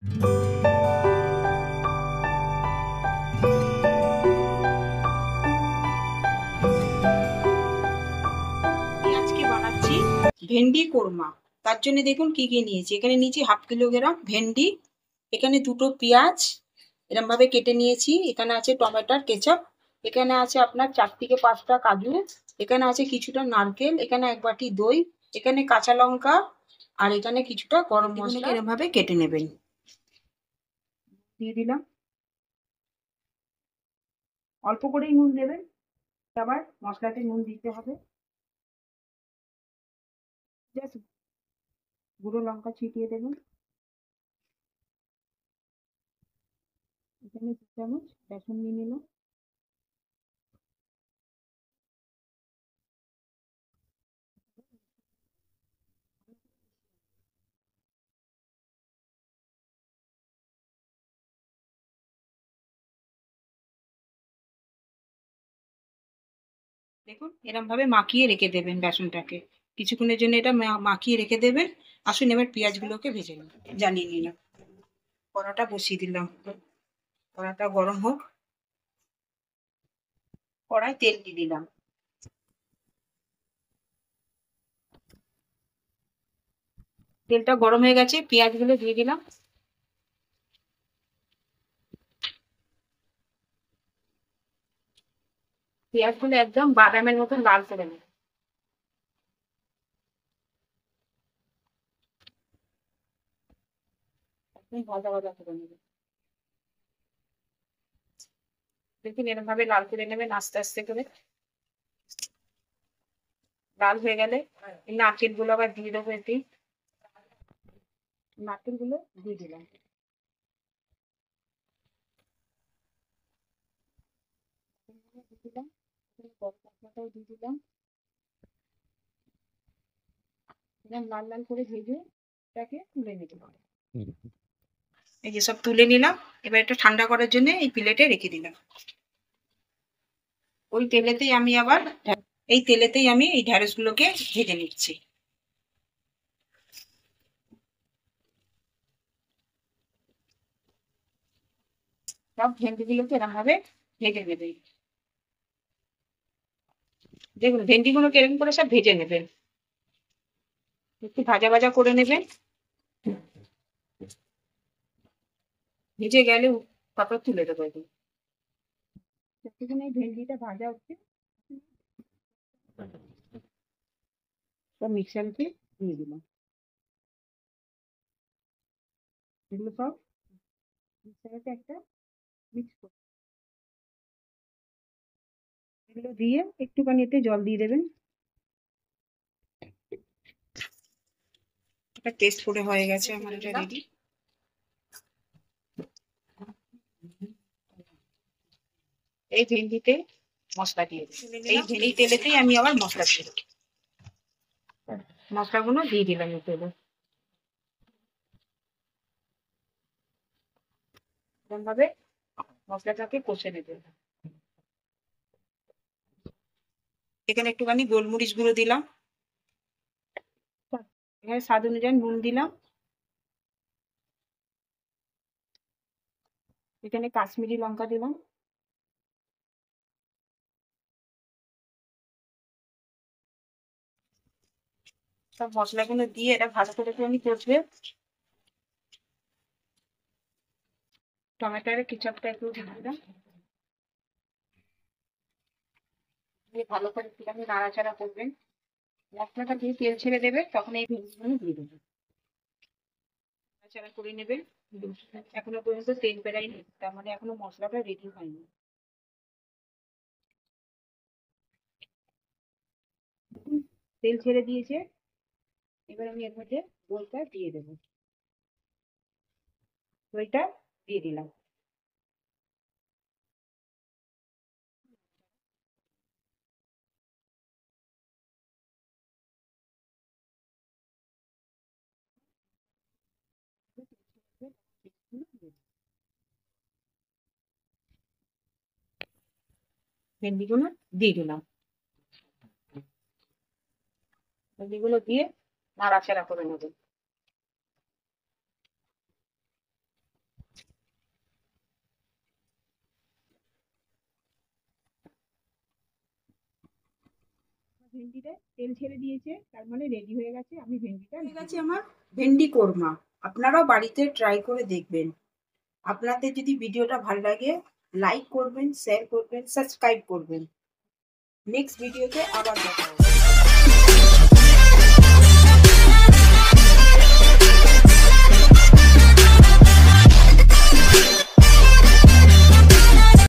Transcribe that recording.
আজকে বানাচ্ছি ভেন্ডি কোরমা। তার জন্য দেখুন কি কি নিয়েছি। এখানে নিয়েছি 1/2 কিলোগ্রাম ভেন্ডি, এখানে 2টো পেঁয়াজ এরকম ভাবে কেটে নিয়েছি, এখানে আছে টমেটোর কেচাপ, এখানে আছে আপনার 4 থেকে 5টা কাজু, এখানে আছে কিছুটা নারকেল, এখানে 1 বাটি দই, এখানে কাঁচা লঙ্কা, আর এখানে কিছুটা গরম মশলা এরকম ভাবে কেটে নেবেন। দিয়ে দিলাম, অল্প করেই নুন দেবেন, আবার মশলাতে নুন দিতে হবে। জাস্ট গুঁড়ো লঙ্কা ছিটিয়ে দেবেন। এখানে 2 চামচ বেসন নিয়ে নিলাম। দেখুন এরকম ভাবে মাখিয়ে রেখে দেবেন বেসনটাকে, কিছুক্ষণের জন্য এটা মাখিয়ে রেখে দেবেন। আসুন এবার পেঁয়াজগুলোকে ভেজে নিন। জ্বালিয়ে নিলাম, কড়াটা বসিয়ে দিলাম, কড়াটা গরম হোক। কড়াই তেল দিয়ে দিলাম, তেলটা গরম হয়ে গেছে, পেঁয়াজগুলো দিয়ে দিলাম। পেঁয়াজগুলো একদম বাদামের মতন লাল করে নেব। একদম ভাজা ভাজা করে নেব। দেখুন এরকম ভাবে লাল করে নেবেন আস্তে আস্তে করে। লাল হয়ে গেলে এই নারকেলগুলো আবার দিয়ে দেবো। এতে নারকেলগুলো দিয়ে দিলাম, দিয়ে দিলাম, গরম মশলাটাও দিয়ে দিলাম। লাল লাল করে ভেজে এটাকে তুলে নিতে হবে। এই যে সব তুলে নিলাম, এবার এটা ঠান্ডা করার জন্য এই প্লেটে রেখে দিলাম। ওই তেলেতেই আমি আবার এই ঢ্যাঁড়সগুলোকে ভেজে নিচ্ছি। সব ভেন্ডিগুলোকে এরকম ভাবে ভেজে নেবে। দেখুন ভেন্ডিগুলো এরকম করে সব ভেজে নেবেন, একটু ভাজা ভাজা করে নেবেন। ভেজে গেলে তারপর তুলে দেবো। যতক্ষণ এই ভেন্ডিটা ভাজা হচ্ছে সব মিক্সারতে দিয়ে দিলাম। এগুলো সব মিক্সারতে একটা মিক্স করে এগুলো দিয়ে একটুখানি এতে জল দিয়ে দেবেন। এটা টেস্ট করে হয়ে গেছে আমার, এটা রেডি। এই ভেন্ডিতে মশলা দিয়ে এই তেলেতেই আমি আবার মশলা দিয়ে দেবো। মশলাগুলো দিয়ে দিলাম এই তেলে, এরকম ভাবে মশলাটাকে কষে নেবে। এখানে একটুখানি গোলমরিচ গুঁড়ো দিলাম, এখানে স্বাদ অনুযায়ী নুন দিলাম, এখানে কাশ্মীরি লঙ্কা দিলাম। সব মশলাগুলো দিয়ে এটা ভালো করে আমি কষবে। টমেটোর কেচাপটা একটু দিয়ে দিলাম, দিয়ে ভালো করে একটুখানি নাড়াচাড়া করবেন। মশলাটা দিয়ে তেল ছেড়ে দেবে তখন এই ভেজিগুলো দিয়ে দেবেন, নাড়াচাড়া করে নেবেন। এখনো পর্যন্ত তেল বেরায়নি, তার মানে এখনো মশলাটা রেডি হয়নি। তেল ছেড়ে দিয়েছে, এবার আমি এর মধ্যে দইটা দিয়ে দেবো। দইটা দিয়ে দিলাম, ভেন্ডিগুলো দিয়ে দিলাম, ভেন্ডিগুলো দিয়ে নাড়াচাড়া করে নেবেন। ভেন্ডিতে তেল ছেড়ে দিয়েছে, তার মানে রেডি হয়ে গেছে। আমি ভেন্ডিটা হয়ে গেছে আমার ভেন্ডি কোরমা। আপনারাও বাড়িতে ট্রাই করে দেখবেন। আপনাদের যদি ভিডিওটা ভালো লাগে লাইক করবেন, শেয়ার করবেন, সাবস্ক্রাইব করবেন। নেক্সট ভিডিওতে আবার দেখা হবে।